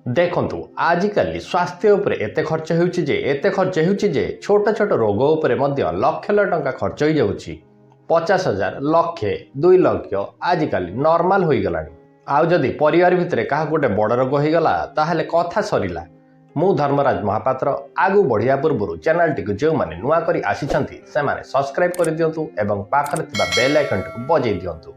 देखंतु आजिकल स्वास्थ्य उपरे एते खर्च होउची जे छोट छोट रोग उपरे मध्य लक्ष लक्ष टंका खर्च हो जाउची 50,000 लक्षे 2 लक्ष आजिकल नॉर्मल होई गलानी। आउ जदि परिवार भितरे कहा गोटे बड़ रोग होई गला ताहले कथा सरिला। मु धर्मराज महापात्र आगु बढ़िया पूर्व चैनल टी जो माने नुआ करी आसीछंती से माने सब्सक्राइब कर दियंतु एवं पाखरे थिबा बेल आइकन को बजै दियंतु।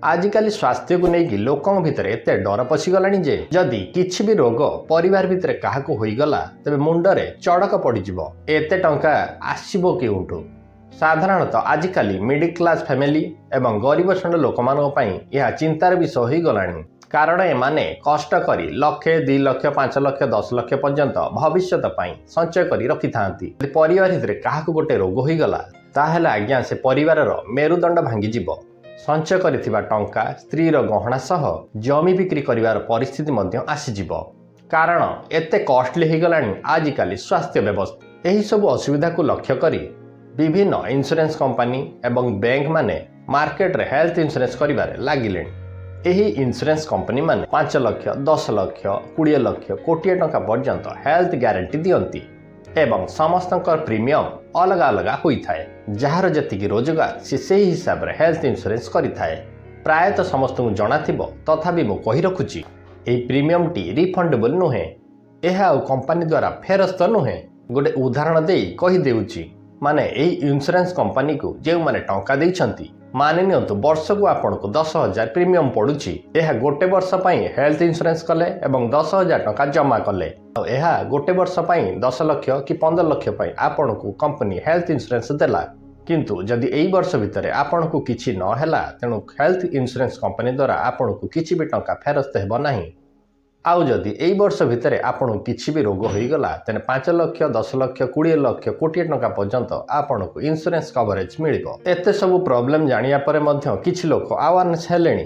आजिकल स्वास्थ्य को लेकिन लोकों भितर एते डर पशिगलानी जे जदि किछि भी रोग परिवार भितर काहाकू होईगला तेबे मुंडरे चड़क पड़िजिवो एते टंका आसीबो केउंटू। साधारणतः आजिकल मिडिल क्लास फैमिली एवं गरीब श्रेणी लोक मानक पई यह चिंतार विषय होई गलानी। कारण एमाने कष्ट करी लक्षे 2 लक्ष 5 लक्ष 10 लक्ष पर्यंत भविष्यत पई संचय करी रखि थांती। परिवार भितर काहाकू गोटे रोग होईगला ताहेले आज्ञा से परिवारर मेरुदंड भांगी जिवो। संचय करिथिबा टंका स्त्री गहना सह जमी बिक्री करिवार परिस्थिति मध्य आसीजिवो। कारण एते कॉस्टली हो गलानी आजिकल स्वास्थ्य व्यवस्था। एही सब असुविधा को लक्ष्य करी विभिन्न इंश्योरेंस कंपनी एवं बैंक माने मार्केट रे हेल्थ इंश्योरेंस करिवारे लागिलेनी। एही इंश्योरेंस कंपनी माने 5 लक्ष 10 लक्ष 20 लक्ष कोटी टंका पर्यंत हेल्थ गारंटी दियंती एवं समस्तंकर प्रीमियम अलग अलग होई थाए। जहार जतिकी रोजगार से हिसाब रे हेल्थ इंश्योरेंस करि थाए। प्रायतः समस्त को जଣା थिबो तथापि मु कहि रखुची एही प्रीमियम टी रिफंडेबल नुहे। एहा कंपनी द्वारा फेरस्त नुहे। गोटे उदाहरण देई कहि देउची माने एही इंश्योरेंस कंपनी को जे माने टंका देइछंती माने नियंतु वर्ष को आपन को 10,000 प्रीमियम पड़ुची। यह गोटे वर्ष पई हेल्थ इंश्योरेंस कले एवं 10,000 टंका जमा कले। यह गोटे वर्ष पई 10 लक्ष कि 15 लक्ष पई आपन को कंपनी हेल्थ इंश्योरेंस देला। किंतु जदि एई वर्ष भितरे आपन को किछि न हैला तेनु हेल्थ इंश्योरेंस कंपनी द्वारा आपन को किछि भी टंका फेरस्त हेबो नाही। आउ जदि एई वर्ष भितरे आपन किछि भी रोग होई गला तेने 5 लक्ष 10 लक्ष 20 लक्ष कोटी टंका पर्यंत आपन को इंश्योरेंस कवरेज मिलिबो। एते सब प्रॉब्लम जानिया परे मध्य किछि लोक अवेयरनेस हेलेनी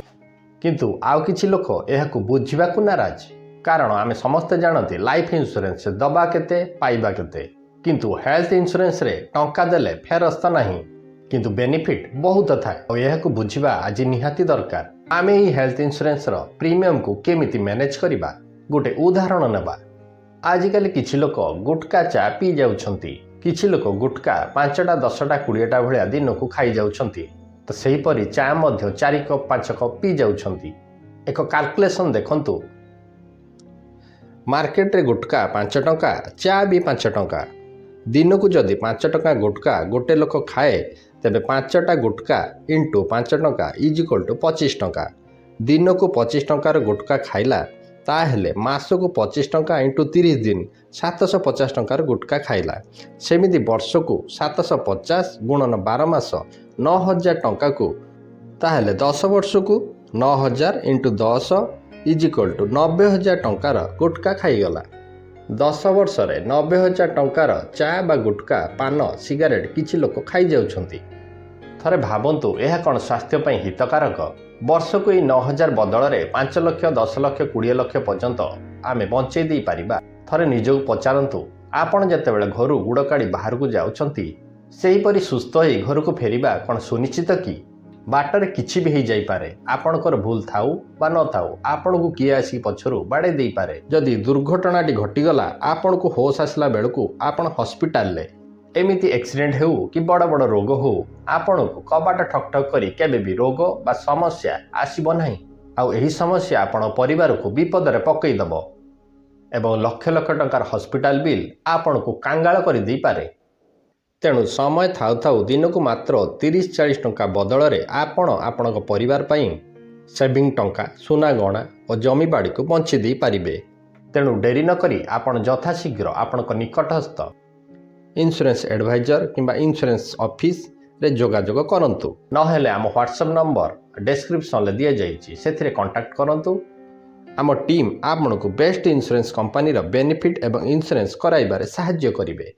किंतु आउ किछि लोक एहाकू बुझिबा को नाराज। कारण आमे समस्त जानते लाइफ इंश्योरेंस दबा केते पाइबा केते किंतु हेल्थ इंश्योरेंस रे टंका देले फेरस्त नाही किंतु बेनिफिट बहुत थाए। और एहाकू बुझिबा आज निहाती दरकार। आमे ही हेल्थ इंश्योरेंस रो प्रीमियम को केमिति मैनेज करिबा गोटे उदाहरण नेबा। आजिकल किछि लोक गुटका चा पी जाउछंती। किछि लोक गुटका 5टा 10टा 20टा भलिया दिन को खाई जाउछंती। तो सही परी चा मध्य 4 कप 5 कप पी जाउछंती। एक कैलकुलेशन देखंतु मार्केट रे गुटका 5 टंका चा भी 5 टंका। दिन को जदि 5 टंका गुटका गोटे लोक खाए तेबे 5टा गुटका इंटू 5 टंका इज इक्वल टू 25 टंका। दिन को 25 टंकार गुटका खाइला ताहेले मास को 25 टंका इंटू 30 दिन 750 टंकार गुटका खाइला। सेमिति वर्ष को 750 गुणन 12 मास 9,000 टंका को ताहेले 10 वर्ष को 9,000 इंटू 10 इज इक्वल टू 90,000 टंकार गुटका खाईगला। 10 वर्ष रे 90,000 टंकार चा बा गुटका पान सिगारेट किछि लोक खाई जाउछंती। थरे भाबंतु यह कौन स्वास्थ्य पई हितकारक। वर्ष को 9,000 बदल रे 5 लक्ष 10 लक्ष 20 लक्ष पर्यंत आमे बंचै देई पारिबा। थरे निजो पचारंतु आपण जेतेबेले घरु गुड़ काढ़ी बाहर को जाउछंती सेही परि सुस्थ होई घर को फेरिबा कौन सुनिश्चित कि बाटरे किछि भी हो जाई पारे। आपणकर भूल थाउ बा न थाउ आपण को किए आसी पछरु बाड़े देई पारे। जदि दुर्घटनाटी घटिगला आपण को होश आसला बेलकू आपण हॉस्पिटल ले एमिति एक्सीडेंट हो कि बड़ बड़ रोग हो आपण को कबाट ठक ठक करी केबे भी रोग बा समस्या आसीबो नाही। आउ एही समस्या आपण परिवार को विपद रे पकई दबो एवं लक्ष लक्ष टंकार हॉस्पिटल बिल आपण को कांगाल करि देई पारे। तेणु समय थाउ थाउ दिन को मात्र 30-40 टंका बदल रे आपण आपणक परिवार पई सेविंग टंका सुना गहना और जमी बाड़ी को बंची देई पारिबे। तेणु डेरी न करी आपण यथाशीघ्र आपणक निकटस्थ इंश्योरेंस एडवाइजर किंबा इंश्योरेंस ऑफिस रे जोगाजोग करंतु। नहेले आम व्हाट्सएप नंबर डिस्क्रिप्शन ले दिया जाइछि सेथिरे कांटेक्ट करंतु। आम टीम आपन को बेस्ट इंश्योरेंस कंपनी रो बेनिफिट एवं इंश्योरेंस कराइबारे सहाय्य करिवे।